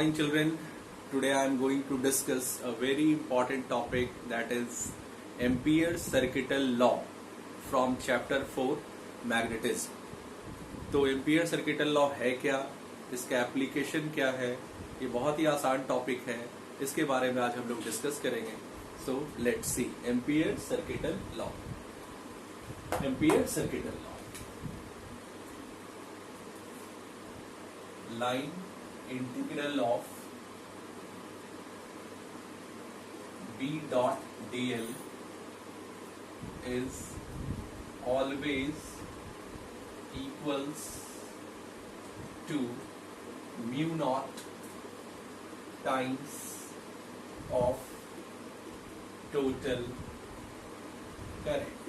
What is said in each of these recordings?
morning, children. Today I am going to discuss a very important topic, that is Ampere's circuital law from chapter 4 magnetism. तो ampere circuital law है क्या, इसका application क्या है, ये बहुत ही आसान टॉपिक है, इसके बारे में आज हम लोग डिस्कस करेंगे. So let's see ampere circuital law. Ampere circuital law, line integral of B dot dl is always equals to mu naught times of total current.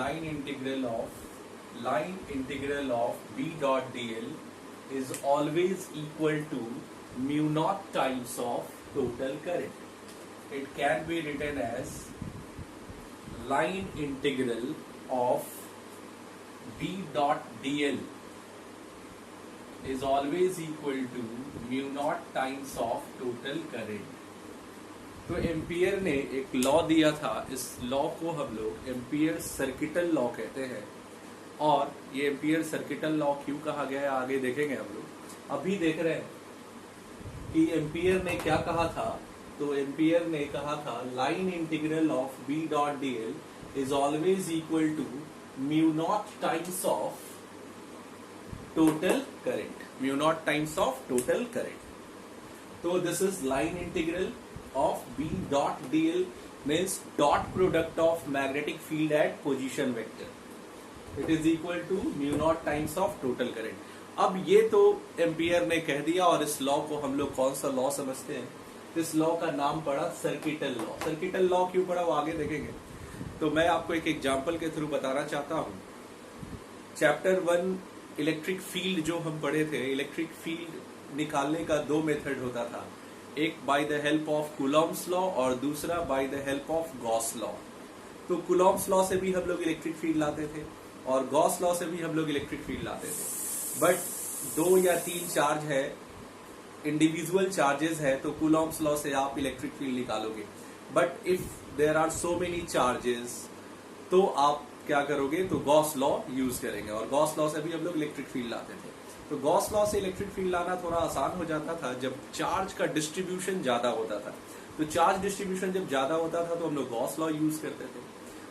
Line integral of B dot dl is always equal to mu naught times of total current. It can be written as line integral of B dot dl is always equal to mu naught times of total current. तो ampere ने एक law दिया था, इस law को हम लोग ampere circuital law कहते हैं. और ये एम्पियर सर्किटल लॉ क्यों कहा गया है आगे देखेंगे हम लोग. अभी देख रहे हैं कि एम्पियर ने क्या कहा था. तो एम्पियर ने कहा था line integral of B dot dl is always equal to mu naught times of total current. Mu naught times of total current. तो this is line integral of B dot dl means dot product of magnetic field at position vector. It is equal to mu naught times of total current. अब ये तो ampere ने कह दिया, और इस law को हम लोग कौन सा लॉ समझते हैं. इस लॉ का नाम पड़ा सर्किटल लॉ. सर्किटल लॉ क्यों पड़ा वो आगे देखेंगे. तो मैं आपको एक एग्जांपल के थ्रू बताना चाहता हूं. चैप्टर 1 इलेक्ट्रिक फील्ड जो हम पढ़े थे, इलेक्ट्रिक फील्ड निकालने का दो मेथड होता था. एक bye the help of Coulomb's law और दूसरा bye the help of Gauss law. तो कूलॉम्स लॉ से भी हम लोग इलेक्ट्रिक फील्ड लाते थे और गॉस लॉ से भी हम लोग इलेक्ट्रिक फील्ड लाते थे. बट 2 या 3 चार्ज है, इंडिविजुअल चार्जेस है, तो कूलॉम्स लॉ से आप इलेक्ट्रिक फील्ड निकालोगे. But if there are so many charges तो आप क्या करोगे, तो गॉस लॉ यूज करेंगे. और गॉस लॉ से भी हम लोग इलेक्ट्रिक फील्ड लाते थे. तो गॉस लॉ से इलेक्ट्रिक फील्ड लाना थोड़ा आसान हो जाता था जब चार्ज का डिस्ट्रीब्यूशन ज्यादा होता था. तो चार्ज डिस्ट्रीब्यूशन जब ज्यादा होता था तो हम लोग गॉस लॉ यूज करते थे,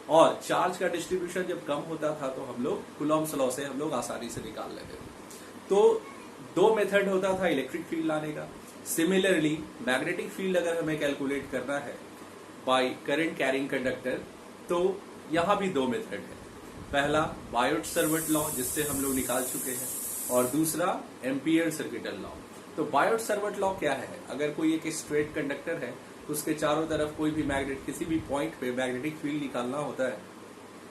और चार्ज का डिस्ट्रीब्यूशन जब कम होता था तो हम लोग कूलॉम्स लॉ से हम लोग आसानी से निकाल लेते थे. तो दो मेथड होता था इलेक्ट्रिक फील्ड लाने का. सिमिलरली मैग्नेटिक फील्ड अगर हमें कैलकुलेट करना है बाय करंट कैरिंग कंडक्टर, तो यहां भी दो मेथड है. पहला बायोट-सावर्ट लॉ जिससे हम लोग निकाल चुके हैं, और दूसरा एम्पियर सर्किटल लॉ. तो बायोट-सावर्ट लॉ क्या है, अगर कोई एक स्ट्रेट कंडक्टर है तो उसके चारों तरफ कोई भी मैग्नेट, किसी भी पॉइंट पे मैग्नेटिक फील्ड निकालना होता है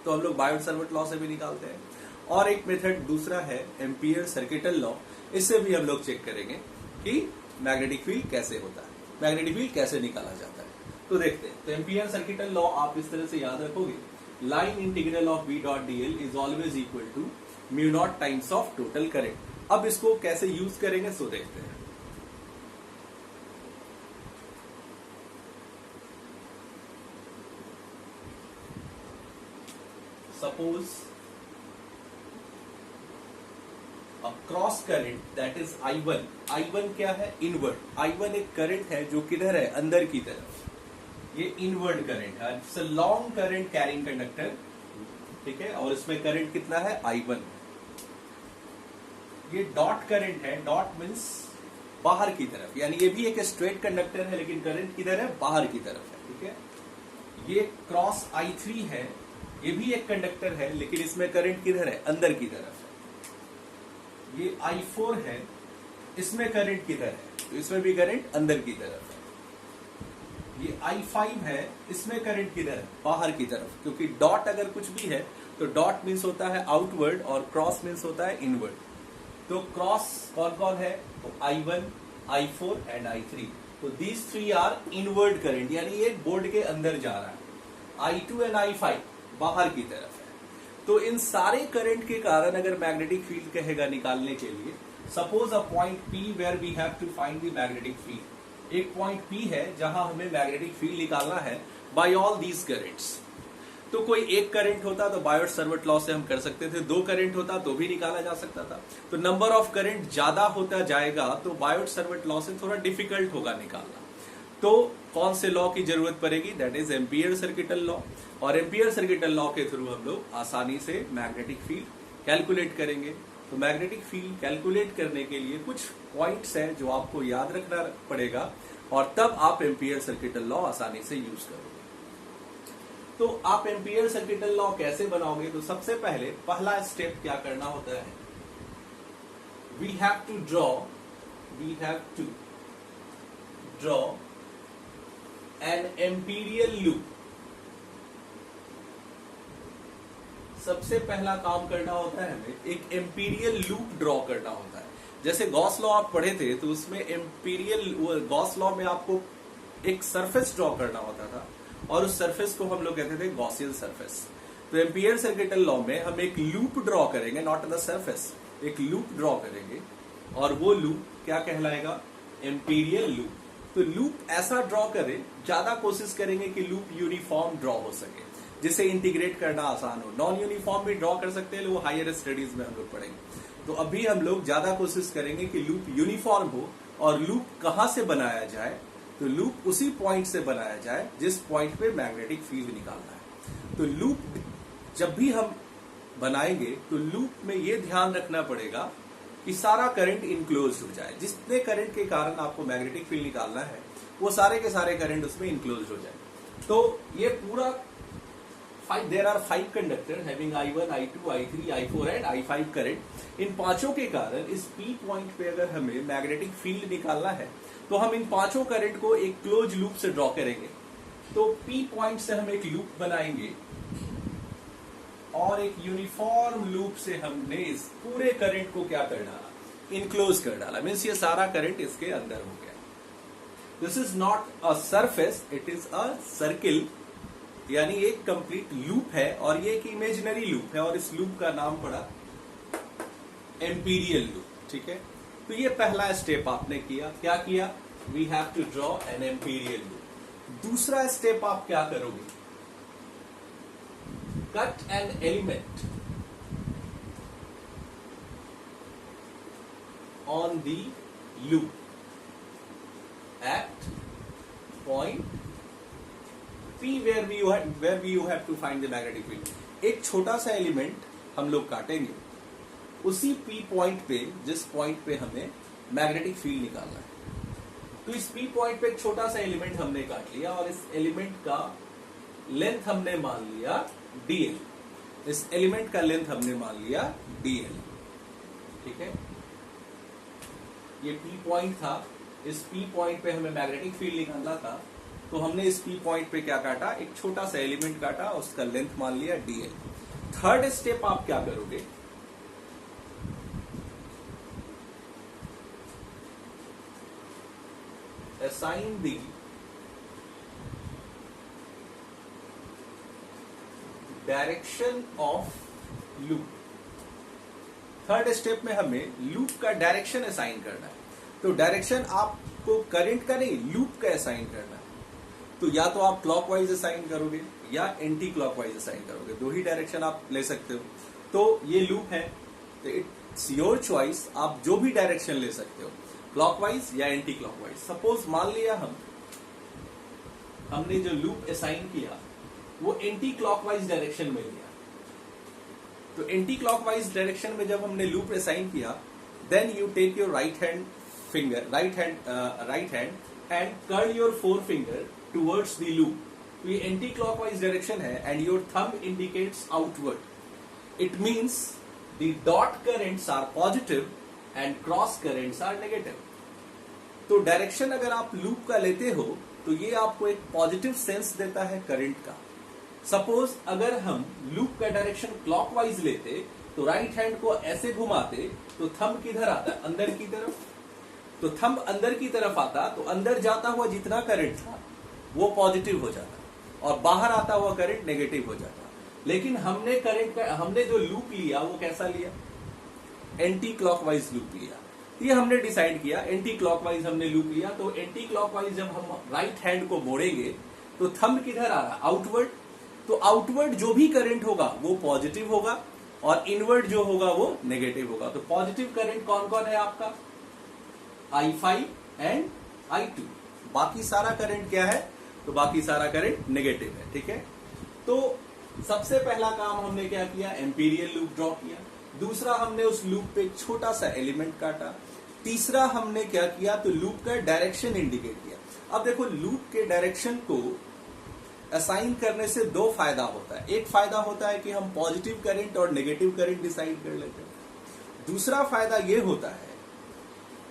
तो हम लोग बायोट-सावर्ट लॉ से भी निकालते हैं. और एक मेथड दूसरा है एम्पियर सर्किटल लॉ. इससे भी हम लोग चेक करेंगे कि मैग्नेटिक फील्ड कैसे होता है, मैग्नेटिक फील्ड कैसे निकाला जाता है. तो देखते हैं. तो एम्पियर सर्किटल लॉ आप इस तरह से याद रखोगे, line integral of B dot dl is always equal to mu naught times of total current. अब इसको कैसे यूज करेंगे सो देखते हैं. Suppose a cross current that is I1. I1 क्या है, इनवर्ड. I1 एक करंट है जो किधर है, अंदर की तरफ. ये इनवर्ड करंट है. It's a long current carrying conductor, ठीक है. और इसमें करंट कितना है, I1. ये डॉट करंट है. डॉट मीन्स बाहर की तरफ, यानी ये भी एक स्ट्रेट कंडक्टर है लेकिन करंट किधर है, बाहर की तरफ है, ठीक है. ये क्रॉस I3 है, ये भी एक कंडक्टर है लेकिन इसमें करंट किधर है, अंदर की तरफ है. ये I4 है, इसमें करंट किधर है, तो इसमें भी करंट अंदर की तरफ है. ये I5 है, इसमें करंट किधर है, बाहर की तरफ. क्योंकि डॉट अगर कुछ भी है तो डॉट मीन्स होता है आउटवर्ड और क्रॉस मीन्स होता है इनवर्ड. तो क्रॉस कौन कौन है, तो I1, I4 एंड I3. तो these three are inward current, यानी ये बोर्ड के अंदर जा रहा है. I2 एंड I5 बाहर की तरफ है. तो इन सारे करंट के कारण अगर मैग्नेटिक फील्ड कहेगा निकालने के लिए, suppose a point P where we have to find the magnetic field. एक पॉइंट P है जहां हमें मैग्नेटिक फील्ड निकालना है बाय ऑल दीज करंट्स। तो कोई एक करंट होता तो बायोट-सावर्ट लॉ से हम कर सकते थे, दो करंट होता तो भी निकाला जा सकता था। तो नंबर ऑफ करंट ज्यादा होता जाएगा तो बायोट-सावर्ट लॉ से थोड़ा डिफिकल्ट होगा निकालना। तो कौन से लॉ की जरूरत पड़ेगी? That is ampere circuital law. और एम्पियर सर्किटल लॉ के थ्रू हम लोग आसानी से मैग्नेटिक फील्ड कैलकुलेट करेंगे। तो मैग्नेटिक फील्ड कैलकुलेट करने के लिए कुछ पॉइंट्स हैं जो आपको याद रखना पड़ेगा और तब आप एम्पियर सर्किटल लॉ आसानी से यूज करोगे। तो आप एम्पियर सर्किटल लॉ कैसे बनाओगे? तो सबसे पहले पहला स्टेप क्या करना होता है? We have to draw an Amperian loop. सबसे पहला काम करना होता है हमें एक एम्पीरियल लूप ड्रॉ करना होता है। जैसे गॉस लॉ आप पढ़े थे तो उसमें एम्पीरियल गॉस लॉ में आपको एक सरफेस ड्रॉ करना होता था और उस सरफेस को हम लोग कहते थे गॉसियन सरफेस। तो एम्पियर सर्किटल लॉ में हम एक लूप ड्रॉ करेंगे, नॉट द सरफेस, एक लूप ड्रॉ करेंगे और वो लूप क्या कहलाएगा? Amperian loop. तो लूप ऐसा ड्रॉ करें, ज्यादा कोशिश करेंगे कि लूप यूनिफॉर्म ड्रॉ हो सके जिससे इंटीग्रेट करना आसान हो। नॉन यूनिफॉर्म भी ड्रॉ कर सकते हैं, वो हायर स्टडीज में हम लोग पढ़ेंगे। तो अभी हम लोग ज्यादा कोशिश करेंगे कि लूप यूनिफॉर्म हो। और लूप कहां से बनाया जाए? तो लूप उसी पॉइंट से बनाया जाए जिस पॉइंट पे मैग्नेटिक फील्ड निकालना है। तो लूप जब भी हम बनाएंगे तो लूप में ये ध्यान रखना पड़ेगा कि सारा करंट इनक्लोज हो जाए। जितने करंट के कारण आपको मैग्नेटिक फील्ड निकालना है वो सारे के सारे करंट उसमें इनक्लोज हो जाए। तो ये पूरा there are 5 conductor having I1, I2, I3, I4 and I5 current. इन पांचों के कारण इस P पॉइंट पे अगर हमें मैग्नेटिक फील्ड निकालना है तो हम इन पांचों करंट को एक क्लोज लूप से ड्रॉ करेंगे। तो P पॉइंट से हम एक लूप बनाएंगे और एक यूनिफॉर्म लूप से हमने इस पूरे करंट को क्या कर डाला? इनक्लोज कर डाला। मीन्स ये सारा करंट इसके अंदर हो गया। This is not a surface, it is a circle, यानी एक कंप्लीट लूप है और ये एक इमेजिनरी लूप है और इस लूप का नाम पड़ा एम्पीरियल लूप। ठीक है, तो ये पहला स्टेप आपने किया। क्या किया? We have to draw an Amperian loop. दूसरा स्टेप आप क्या करोगे? Cut an element on the loop at point P where you have to find the magnetic field। एक छोटा सा एलिमेंट हम लोग काटेंगे उसी P पॉइंट पे जिस पॉइंट पे हमें मैग्नेटिक फील्ड निकालना है। तो इस P पॉइंट पे एक छोटा सा एलिमेंट हमने काट लिया और इस एलिमेंट का लेंथ हमने मान लिया dl। इस एलिमेंट का लेंथ हमने मान लिया dl। ठीक है, ये P पॉइंट था। इस P पॉइंट पे हमें मैग्नेटिक फील्ड निकालना था तो हमने इस P पॉइंट पे क्या काटा? एक छोटा सा एलिमेंट काटा, उसका लेंथ मान लिया dl। थर्ड स्टेप आप क्या करोगे? assign the direction of loop. Third step में हमें लूप का डायरेक्शन असाइन करना है। तो डायरेक्शन आपको करंट का नहीं, लूप का असाइन करना है। तो या तो आप क्लॉकवाइज असाइन करोगे या एंटी क्लॉकवाइज असाइन करोगे, दो ही डायरेक्शन आप ले सकते हो। तो ये लूप है तो इट्स योर चॉइस, आप जो भी डायरेक्शन ले सकते हो, क्लॉकवाइज या एंटी क्लॉकवाइज। सपोज मान लिया हमने जो लूप असाइन किया वो एंटी क्लॉकवाइज डायरेक्शन में लिया। तो एंटी क्लॉकवाइज डायरेक्शन में जब हमने लूप असाइन किया, then you take your right hand and curl your forefinger towards the loop. तो ये एंटी क्लॉकवाइज डायरेक्शन है and your thumb indicates outward. It means the dot currents are positive and cross currents are negative. तो direction अगर आप loop का लेते हो तो ये आपको एक पॉजिटिव सेंस देता है करंट का। सपोज अगर हम लूप का डायरेक्शन क्लॉकवाइज लेते तो राइट हैंड को ऐसे घुमाते तो थंब किधर आता? अंदर की तरफ। तो थंब अंदर की तरफ आता तो अंदर जाता हुआ जितना करंट था वो पॉजिटिव हो जाता और बाहर आता हुआ करंट नेगेटिव हो जाता। लेकिन हमने जो लूप लिया वो कैसा लिया? एंटी क्लॉकवाइज लूप लिया। ये हमने डिसाइड किया, एंटी क्लॉकवाइज हमने लूप लिया। तो एंटी क्लॉकवाइज जब हम राइट हैंड को मोड़ेंगे तो थंब किधर आ रहा है, आउटवर्ड। तो आउटवर्ड जो भी करंट होगा वो पॉजिटिव होगा और इनवर्ड जो होगा वो नेगेटिव होगा। तो पॉजिटिव करंट कौन कौन है आपका, I5 एंड I2। बाकी सारा करंट क्या है, तो बाकी सारा करंट नेगेटिव है, ठीक है। तो सबसे पहला काम हमने क्या किया, एम्पीरियल लूप ड्रॉ किया। दूसरा हमने उस लूप पे एक छोटा सा एलिमेंट काटा। तीसरा हमने क्या किया, तो लूप का डायरेक्शन इंडिकेट किया। अब देखो लूप के डायरेक्शन को असाइन करने से दो फायदा होता है। एक फायदा होता है कि हम पॉजिटिव करंट और नेगेटिव करंट डिसाइड कर लेते हैं। दूसरा फायदा ये होता है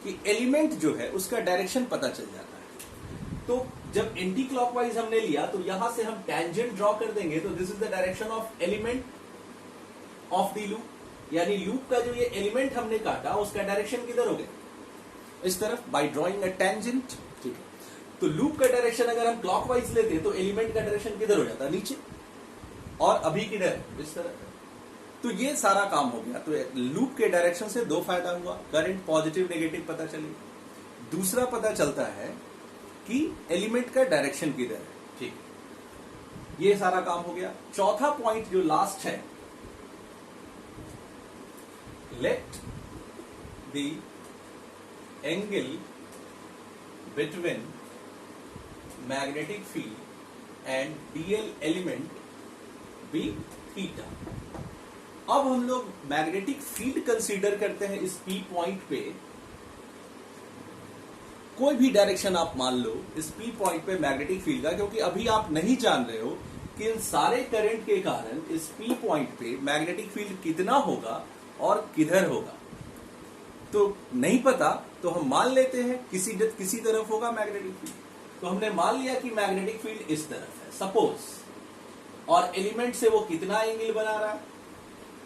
कि एलिमेंट जो है उसका डायरेक्शन पता चल जाता है। तो जब एंटी क्लॉकवाइज हमने लिया तो यहां से हम टेंजेंट ड्रॉ कर देंगे, तो this is the direction of element of the loop, यानी लूप का जो ये एलिमेंट हमने काटा उसका डायरेक्शन किधर हो गया, इस तरफ, बाय ड्रॉइंग अ टेंजेंट, ठीक है। तो लूप का डायरेक्शन अगर हम क्लॉकवाइज लेते तो एलिमेंट का डायरेक्शन किधर हो जाता, नीचे, और अभी किधर, इस तरफ। तो ये सारा काम हो गया। तो लूप के डायरेक्शन से दो फायदा हुआ, करंट पॉजिटिव नेगेटिव पता चले, दूसरा पता चलता है कि एलिमेंट का डायरेक्शन किधर है, ठीक है। ये सारा काम हो गया। चौथा पॉइंट जो लास्ट है, let the angle between magnetic field and DL element be theta. अब हम लोग मैग्नेटिक फील्ड कंसीडर करते हैं इस पी पॉइंट पे। कोई भी डायरेक्शन आप मान लो इस पी पॉइंट पे मैग्नेटिक फील्ड का, क्योंकि अभी आप नहीं जान रहे हो कि इन सारे करंट के कारण इस पी पॉइंट पे मैग्नेटिक फील्ड कितना होगा और किधर होगा, तो नहीं पता। तो हम मान लेते हैं किसी तरफ होगा मैग्नेटिक फील्ड। तो हमने मान लिया कि मैग्नेटिक फील्ड इस तरफ है सपोज, और एलिमेंट से वो कितना एंगल बना रहा है,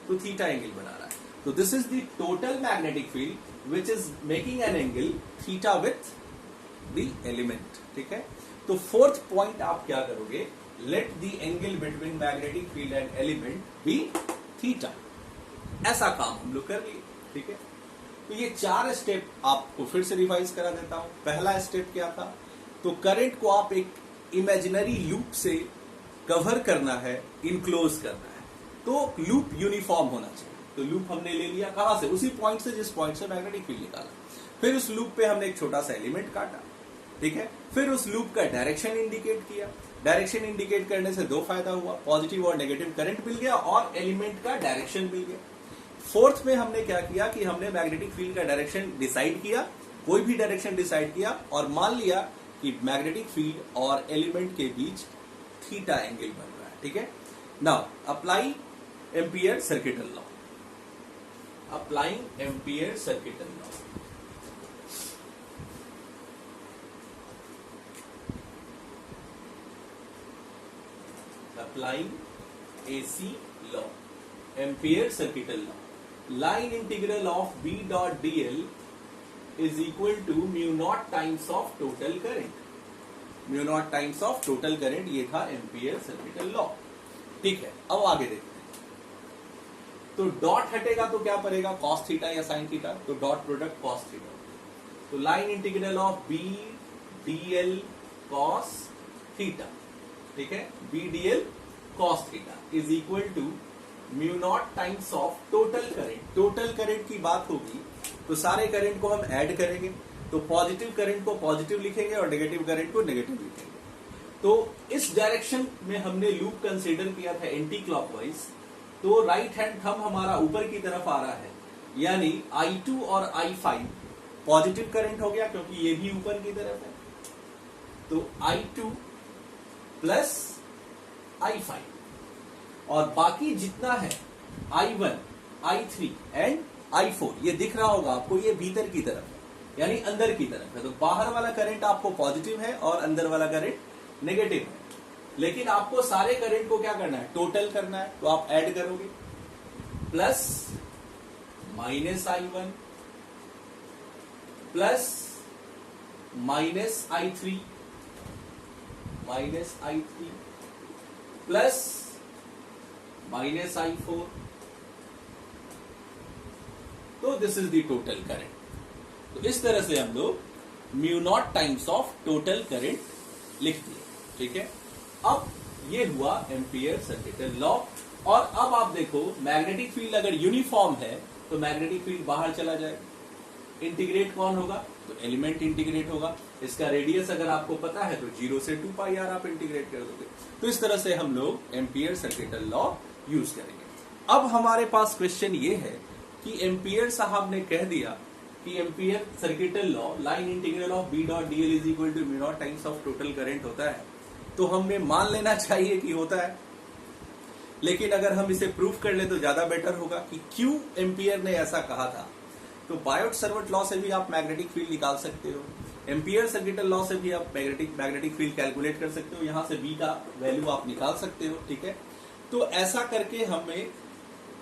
तो थीटा एंगल बना रहा है। तो this is the total magnetic field which is making an angle theta with the element, ठीक है। तो फोर्थ पॉइंट आप क्या करोगे, let the angle between magnetic field and element be theta. ऐसा काम हम लोग कर लिए, ठीक है। तो ये 4 स्टेप आपको फिर से रिवाइज करा देता हूं। पहला स्टेप क्या था, तो करंट को आप एक इमेजिनरी लूप से कवर करना है, इनक्लोज करना है, तो लूप यूनिफॉर्म होना चाहिए। तो लूप हमने ले लिया कहां से, उसी पॉइंट से जिस पॉइंट से मैग्नेटिक फील्ड निकाला। फिर उस लूप पे हमने एक छोटा सा एलिमेंट काटा, ठीक है। फिर उस लूप का डायरेक्शन इंडिकेट किया। डायरेक्शन इंडिकेट करने से दो फायदा हुआ, पॉजिटिव और नेगेटिव करंट मिल गया और एलिमेंट का डायरेक्शन मिल गया। फोर्थ में हमने क्या किया कि हमने मैग्नेटिक फील्ड का डायरेक्शन डिसाइड किया, कोई भी डायरेक्शन डिसाइड किया और मान लिया कि मैग्नेटिक फील्ड और एलिमेंट के बीच थीटा एंगल बन रहा है, ठीक है। Now apply ampere circuital law. Applying ampere circuital law. Applying AC law, Ampere circuital law. Line integral of B dot dl is equal to mu naught times of total current. Mu naught times of total current, ये था Ampere circuital law, ठीक है। अब आगे देखते हैं। तो dot हटेगा तो क्या पड़ेगा, cos थीटा या sin थीटा, तो डॉट प्रोडक्ट cos थीटा। तो line integral of B dl cos theta, ठीक है, B dl cos theta is equal to mu naught times of total current. Total current की बात होगी तो सारे करंट को हम ऐड करेंगे, तो पॉजिटिव करंट को पॉजिटिव लिखेंगे और नेगेटिव करंट को नेगेटिव लिखेंगे। तो इस डायरेक्शन में हमने लूप कंसीडर किया था एंटी क्लॉकवाइज, तो राइट हैंड थंब हमारा ऊपर की तरफ आ रहा है, यानी I2 और I5 पॉजिटिव करंट हो गया क्योंकि ये भी ऊपर की तरफ है। तो I2 प्लस I5 और बाकी जितना है I1, I3 एंड I4, ये दिख रहा होगा आपको, ये भीतर की तरफ है यानी अंदर की तरफ है। तो बाहर वाला करंट आपको पॉजिटिव है और अंदर वाला करंट नेगेटिव है। लेकिन आपको सारे करंट को क्या करना है, टोटल करना है। तो आप ऐड करोगे, plus minus I1 plus minus I3 plus minus I4, तो this is the total current. तो इस तरह से हम लोग mu naught times of total current लिख दिए, ठीक है। अब ये हुआ एम्पियर सर्किटल लॉ। और अब आप देखो मैग्नेटिक फील्ड अगर यूनिफॉर्म है तो मैग्नेटिक फील्ड बाहर चला जाएगा। इंटीग्रेट कौन होगा? तो एलिमेंट इंटीग्रेट होगा। इसका रेडियस अगर आपको पता है तो 0 से 2 पाई आर आप इंटीग्रेट कर दोगे। तो इस तरह से हम लोग एम्पियर सर्किटल लॉ यूज करेंगे। अब हमारे पास क्वेश्चन ये है कि एम्पियर साहब ने कह दिया कि Ampere circuital law line integral of B dot DL is equal to mu naught times of total current होता है, तो हमें मान लेना चाहिए कि होता है। लेकिन अगर हम इसे प्रूफ कर ले तो ज्यादा बेटर होगा कि क्यों एम्पियर ने ऐसा कहा था। तो बायोट-सावर्ट लॉ से भी आप मैग्नेटिक फील्ड निकाल सकते हो, एम्पियर सर्किटल लॉ से भी आप मैग्नेटिक फील्ड कैलकुलेट कर सकते हो, यहां से बी का वैल्यू आप निकाल सकते हो, ठीक है। तो ऐसा करके हमें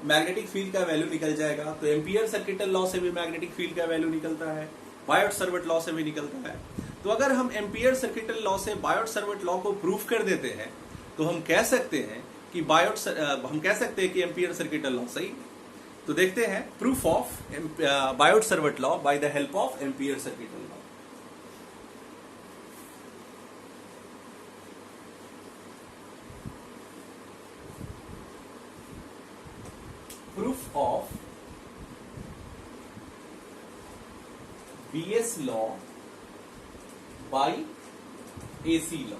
मैग्नेटिक फील्ड का वैल्यू निकल जाएगा। तो एम्पियर सर्किटल लॉ से भी मैग्नेटिक फील्ड का वैल्यू निकलता है, बायोट-सावर्ट लॉ से भी निकलता है। तो अगर हम एम्पियर सर्किटल लॉ से बायोट-सावर्ट लॉ को प्रूफ कर देते हैं तो हम कह सकते हैं कि एम्पियर सर्किटल लॉ सही। तो देखते हैं proof of Biot Savart law by the help of Ampere circuital law. Proof of BS law by AC law.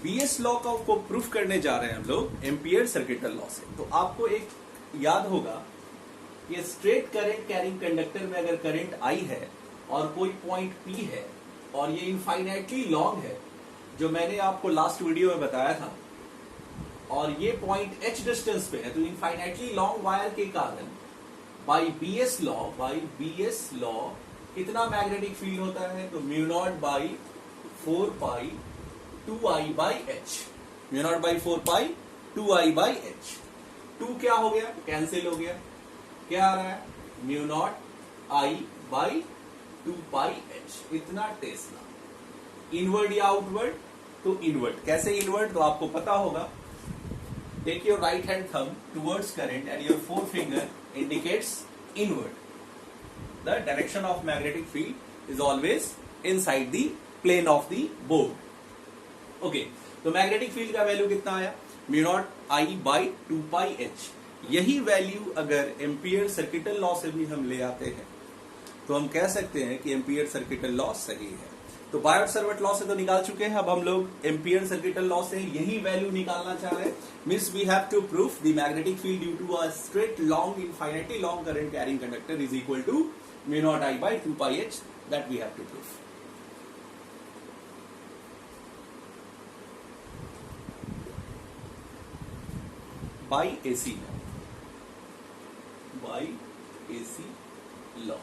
BS law को प्रूफ करने जा रहे हैं हम लोग एम्पियर सर्किटल लॉ से। तो आपको एक याद होगा, ये स्ट्रेट करंट कैरिंग कंडक्टर में अगर करंट आई है और कोई पॉइंट पी है और ये इनफाइनाइटली लॉन्ग है, जो मैंने आपको लास्ट वीडियो में बताया था, और ये पॉइंट एच डिस्टेंस पे है, तो इनफाइनाइटली लॉन्ग वायर के कारण बाई बीएस लॉ कितना मैग्नेटिक फील्ड होता है? तो mu naught by 4 pi 2i by H. Mu naught by 4 pi 2i by H. 2 क्या हो गया? कैंसिल हो गया। क्या आ रहा है? Mu naught I by 2 pi H. इतना टेस्ला। इनवर्ड या आउटवर्ड? तो इनवर्ड। कैसे इनवर्ड? तो आपको पता होगा, take your right hand thumb towards current and your forefinger indicates inward. The direction of magnetic field is always inside the plane of the board. Okay, तो magnetic field का value कितना आया? Mu naught I by 2 pi H. यही value अगर ampere circuital law से भी हम ले आते हैं तो हम कह सकते हैं कि एम्पियर सर्किटल लॉ सही है। तो बायोट-सावर्ट लॉ से तो निकाल चुके हैं, अब हम लोग एम्पियर सर्किटल लॉ से यही वैल्यू निकालना चाह रहे हैं। Means we have to proof the magnetic field due to a straight long infinitely long current carrying conductor is equal to mu naught I by 2 pi H. That we have to proof. by AC law.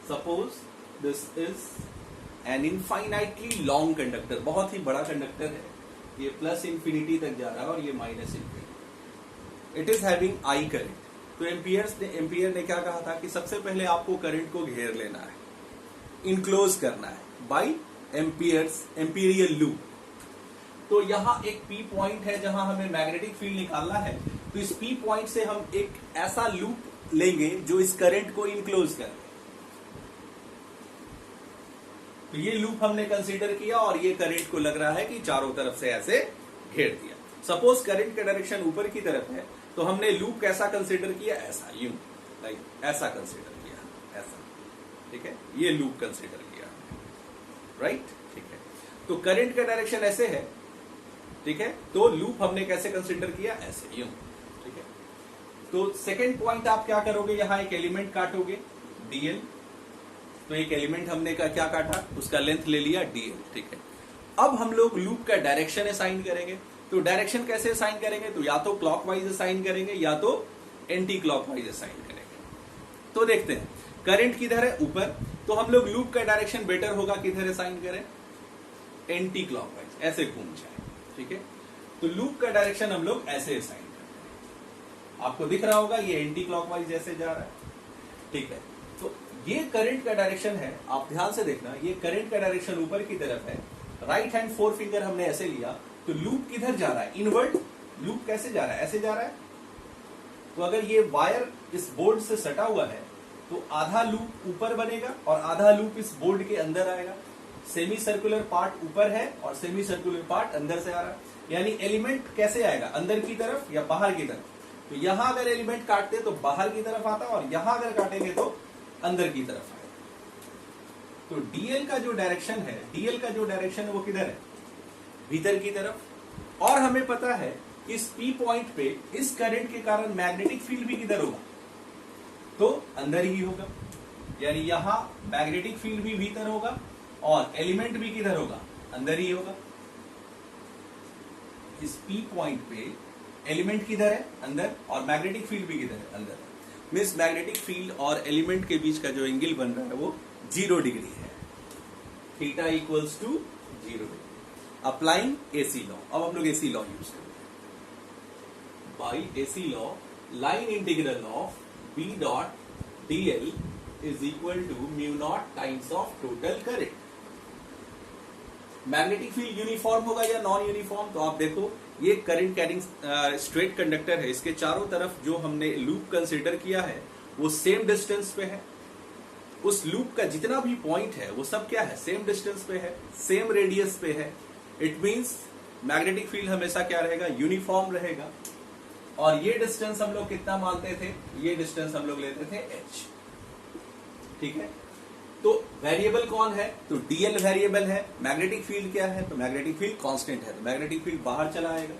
Suppose this is an infinitely long conductor, बहुत ही बड़ा conductor है, ये plus infinity तक जा रहा है और ये minus infinity. It is having I current. तो एम्पियर ने क्या कहा था कि सबसे पहले आपको करंट को घेर लेना है, इनक्लोज करना है बाय एम्पीरियल लूप। तो यहाँ एक पी पॉइंट है जहां हमें मैग्नेटिक फील्ड निकालना है। तो इस पी पॉइंट से हम एक ऐसा लूप लेंगे जो इस करंट को इनक्लोज करे। तो ये लूप हमने कंसीडर किया और ये करंट को लग रहा है कि चारों तरफ से ऐसे घेर दिया। सपोज करंट का डायरेक्शन ऊपर की तरफ है तो हमने लूप कैसा कंसीडर किया? ऐसा, यूं, लाइक ऐसा कंसीडर किया, ऐसा, ठीक है। ये लूप कंसीडर किया, राइट, ठीक है। तो करंट का डायरेक्शन ऐसे है, ठीक है। तो लूप हमने कैसे कंसीडर किया? ऐसे, यूं, ठीक है। तो सेकंड पॉइंट आप क्या करोगे? यहां एक एलिमेंट काटोगे डीएल। तो एक एलिमेंट हमने क्या काटा? उसका लेंथ ले लिया डीएल, ठीक है। अब हम लोग लूप का डायरेक्शन असाइन करेंगे। तो डायरेक्शन कैसे असाइन करेंगे? तो या तो क्लॉकवाइज असाइन करेंगे या तो एंटी क्लॉकवाइज असाइन करेंगे। तो देखते हैं करंट किधर है? ऊपर। तो हम लोग लूप का डायरेक्शन बेटर होगा किधर असाइन करें? एंटी क्लॉकवाइज, ऐसे घूम जाए, ठीक है। तो लूप का डायरेक्शन हम लोग ऐसे असाइन करते हैं। आपको दिख रहा होगा ये एंटी क्लॉकवाइज जैसे जा रहा है, ठीक है। तो ये करंट का डायरेक्शन है, आप ध्यान से देखना, ये करंट का डायरेक्शन ऊपर की तरफ है। राइट हैंड फोरफिंगर हमने ऐसे लिया, तो लूप किधर जा रहा है? इनवर्ड। लूप कैसे जा रहा है? ऐसे जा रहा है। तो अगर ये वायर इस बोर्ड से सटा हुआ है तो आधा लूप ऊपर बनेगा और आधा लूप इस बोर्ड के अंदर आएगा। सेमी सर्कुलर पार्ट ऊपर है और सेमी सर्कुलर पार्ट अंदर से आ रहा है, यानी एलिमेंट कैसे आएगा, अंदर की तरफ या बाहर की तरफ। तो यहां अगर एलिमेंट काटते तो बाहर की तरफ आता और यहां अगर काटेंगे तो अंदर की तरफ आएगा। तो डीएल का जो डायरेक्शन है वो किधर है, भीतर की तरफ। और हमें पता है इस पी पॉइंट पे इस करंट के कारण मैग्नेटिक फील्ड भी किधर होगा, तो अंदर ही होगा, यानी यहां मैग्नेटिक फील्ड भी भीतर होगा और एलिमेंट भी किधर होगा, अंदर ही होगा। इस पी पॉइंट पे एलिमेंट किधर है, अंदर, और मैग्नेटिक फील्ड भी किधर है, अंदर। मीन्स मैग्नेटिक फील्ड और एलिमेंट के बीच का जो एंगल बन रहा है वो 0 डिग्री है, theta equals to 0 degree. Applying AC law, अब हम लोग एसी लॉ यूज करेंगे। By AC law, line integral of B dot DL is equal to mu naught times of total current. Magnetic field uniform होगा या non uniform, तो आप देखो ये करंट कैरिंग स्ट्रेट कंडक्टर है, इसके चारों तरफ जो हमने लूप कंसीडर किया है वो सेम डिस्टेंस पे है। उस लूप का जितना भी पॉइंट है वो सब क्या है, सेम डिस्टेंस पे है, सेम रेडियस पे है। इट मींस मैग्नेटिक फील्ड हमेशा क्या रहेगा, यूनिफॉर्म रहेगा। और ये डिस्टेंस हम लोग कितना मानते थे, ये डिस्टेंस हम लोग लेते थे h, ठीक है। तो वेरिएबल कौन है, तो डीएल वेरिएबल है। मैग्नेटिक फील्ड क्या है, तो मैग्नेटिक फील्ड कांस्टेंट है, तो मैग्नेटिक फील्ड बाहर चला आएगा।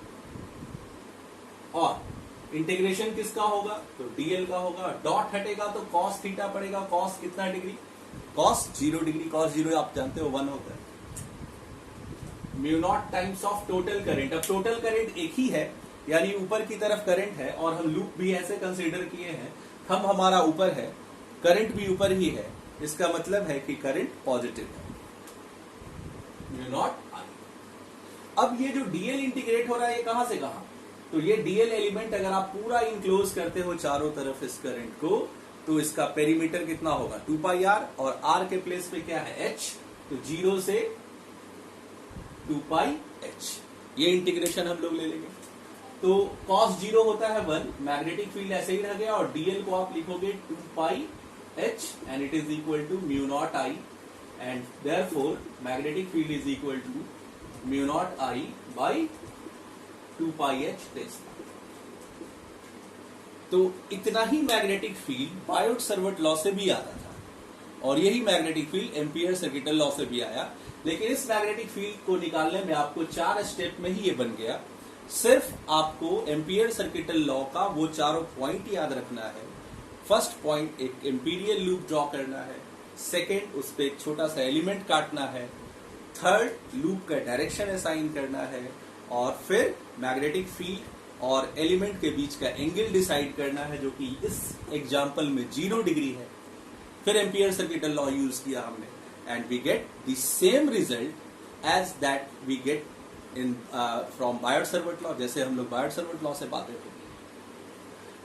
और इंटीग्रेशन किसका होगा, तो डीएल का होगा। डॉट हटेगा तो कॉस थीटा पड़ेगा। कॉस कितना डिग्री, कॉस 0 डिग्री। कॉस 0 आप जानते हो 1 होता है। Mu naught times of total current. अब टोटल करंट एक ही है, यानी ऊपर की तरफ करंट है और हम लूप भी ऐसे कंसीडर किए हैं, थंब हमारा ऊपर है, करंट भी ऊपर ही है, इसका मतलब है कि करंट पॉजिटिव है, म्यू नॉट आई। अब ये जो डीएल इंटीग्रेट हो रहा है ये कहां से कहां, तो ये डीएल एलिमेंट अगर आप पूरा इनक्लोज करते हो चारों तरफ इस करंट को, तो इसका पेरीमीटर कितना होगा 2πr, और r के प्लेस पे क्या है h, तो 0 से 2πh। ये इंटीग्रेशन हम लोग ले लेंगे। तो cos 0 होता है 1, मैग्नेटिक फील्ड ऐसे ही रह गया, और डीएल को आप लिखोगे 2πh and it is equal to mu naught I, and therefore magnetic field is equal to mu naught I by 2πh Tesla. तो इतना ही magnetic field Biot Savart law से भी आता था, और यही magnetic field ampere circuital law से भी आया। लेकिन इस मैग्नेटिक फील्ड को निकालने में आपको 4 स्टेप में ही ये बन गया। सिर्फ आपको एम्पियर सर्किटल लॉ का वो चारों पॉइंट याद रखना है। फर्स्ट पॉइंट, एक एम्पीरियल लूप ड्रॉ करना है। सेकेंड, उस पर एक छोटा सा एलिमेंट काटना है। थर्ड, लूप का डायरेक्शन असाइन करना है। और फिर मैग्नेटिक फील्ड और एलिमेंट के बीच का एंगल डिसाइड करना है, जो कि इस एग्जाम्पल में 0 डिग्री है। फिर एम्पियर सर्किटल लॉ यूज किया हमने, and we get the same result as that we get in from Biot Savart law, जैसे हम लोग बायोट सर्वट लॉ से बातें होगी।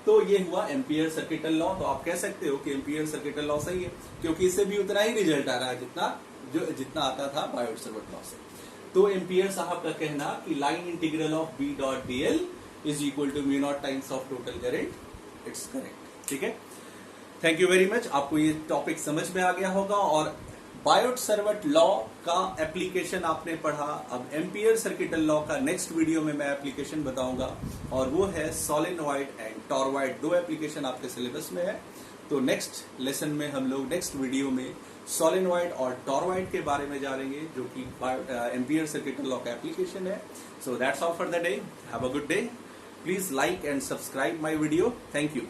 तो ये हुआ एम्पियर सर्किटल लॉ। तो आप कह सकते हो कि एम्पियर सर्किटल लॉ सही है, क्योंकि इससे भी उतना ही रिजल्ट आ रहा है जितना आता था बायोट सर्वट लॉ से। तो एम्पियर साहब का कहना कि line integral of B dot DL is equal to mu naught times of total current, it's correct, ठीक है। Thank you very much. आपको ये टॉपिक समझ में आ गया होगा, और बायोट सर्वट लॉ का एप्लीकेशन आपने पढ़ा। अब एम्पियर सर्किटल लॉ का नेक्स्ट वीडियो में मैं एप्लीकेशन बताऊंगा, और वो है सोलेनॉइड एंड टॉरॉइड। 2 एप्लीकेशन आपके सिलेबस में है। तो नेक्स्ट लेसन में हम लोग नेक्स्ट वीडियो में सोलेनॉइड और टॉरॉइड के बारे में जानेंगे, जो कि एम्पियर सर्किटल लॉ का एप्लीकेशन है। So that's all for the day. Have a good day. Please like and subscribe my video. Thank you.